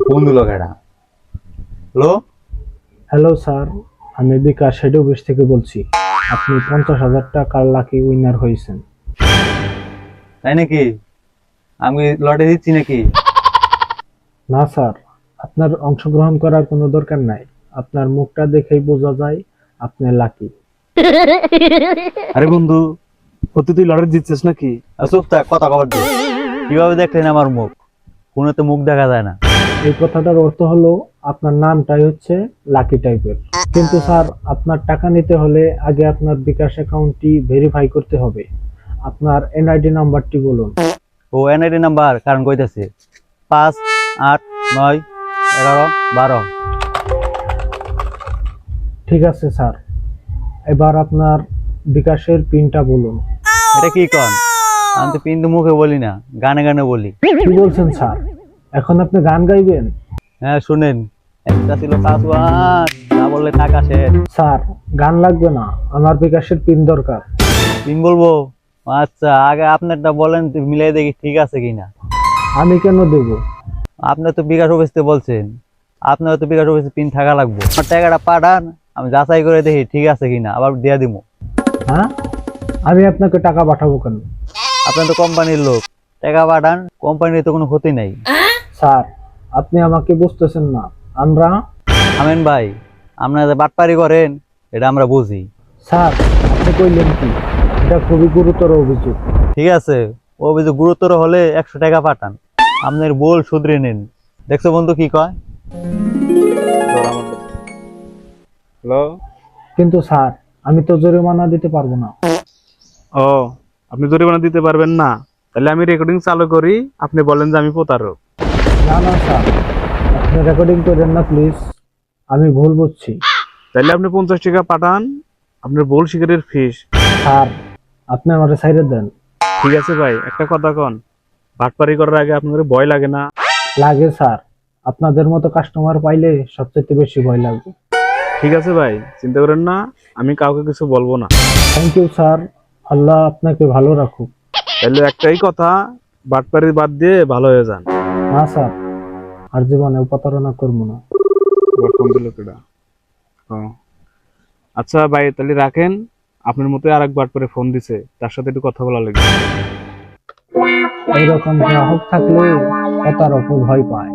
Phone দিল কেডা? Hello, hello sir, আমি বিকাশ হেড অফিস থেকে বলছি। আপনি 50,000 টাকার লাকি উইনার হয়েছেন। তাই নাকি? আমি লটে দিচ্ছি নাকি? না স্যার, আপনার অংশগ্রহণ করার কোনো দরকার নাই। আপনার মুখটা দেখেই বোঝা যায় আপনি লাকি। আরে বন্ধু, সত্যি তুই লটারি জিতছিস নাকি? চুপ থাক, কথা কবার দে। কিভাবে দেখলেন আমার মুখ? ফোনে তো মুখ দেখা যায় না। এই কথাটার অর্থ হলো আপনার নামটাই হচ্ছে লাকি টাইপের। কিন্তু স্যার, আপনার টাকা নিতে হলে আগে আপনার বিকাশ অ্যাকাউন্টটি ভেরিফাই করতে হবে। আপনার এনআইডি নাম্বারটি বলুন। ও এনআইডি নাম্বার কারণ কইতাছে 5, 8, 9, 11, 12। ঠিক আছে স্যার, এবার আপনার বিকাশের পিনটা বলুন। এটা কি কন? আমি তো পিন তো মুখে বলি না, গানে গানে বলি। কি বলছেন স্যার? এখন আপনি গান গাইবেন? হ্যাঁ শুনেন, একটা ছিল পাসওয়ার্ড, না বললে টাকা শেষ। স্যার, গান লাগবে না, আমার বিকাশের পিন দরকার। পিন বলবো? আচ্ছা, আগে আপনারটা বলেন, মিলাই দেখি ঠিক আছে কিনা। আমি কেন দেব? আপনি তো বিকাশ অফিসে বলছেন, আপনার তো বিকাশ অফিসে পিন থাকা লাগবে। আমার টাকাটা পাঠান, আমি যাচাই করে দেখি ঠিক আছে কিনা, আবার দিয়া দিব। হ্যাঁ, আমি আপনাকে টাকা পাঠাবো কেন? আপনার তো কোম্পানির লোক, টাকা পাঠান, কোম্পানির তো কোনো ক্ষতি নাই। স্যার, আপনি আমাকে বুঝতেছেন না। আমরা আমেন ভাই, আপনারা যে বাটপারি করেন এটা আমরা বুঝি। স্যার, আপনি কইলেন কি? এটা খুবই গুরুতর অভিযোগ। ঠিক আছে, ও অভিযোগ গুরুতর হলে 100 টাকা পাঠান, আপনার বোল শুধরে নিন। দেখছো বন্ধু কি কয়? হ্যালো। কিন্তু স্যার, আমি তো জরিমানা দিতে পারবো না। ও, আপনি জরিমানা দিতে পারবেন না? তাহলে আমি রেকর্ডিং চালু করি, আপনি বলেন যে আমি প্রতারক। না না স্যার, আপনি রেকর্ডিং করেন না প্লিজ। আমি ভুল বুঝছি। তাহলে আপনি 50 টাকা পাঠান, আপনার ভুল স্বীকারের ফিস। স্যার, আপনি আমাকে সাইডে দেন। ঠিক আছে ভাই, একটা কথা কন, বাটপারি করার আগে আপনাদের ভয় লাগে না? লাগে স্যার, আপনাদের মতো কাস্টমার পাইলে সবচেয়ে বেশি ভয় লাগবে। ঠিক আছে ভাই, চিন্তা করেন না, আমি কাউকে কিছু বলবো না। থ্যাংক ইউ স্যার, আল্লাহ আপনাকে ভালো রাখুক। তাহলে একটাই কথা, বাটপারি বাদ দিয়ে ভালো হয়ে যান। না স্যার, আর জীবনে প্রতারণা করবো না। আবার ফোন দিল কেডা? ও আচ্ছা ভাই, তাহলে রাখেন। আপনার মতো আর এক বাটপারে ফোন দিছে, তার সাথে একটু কথা বলা লাগবে। এইরকম গ্রাহক থাকলে প্রতারকও ভয় পায়।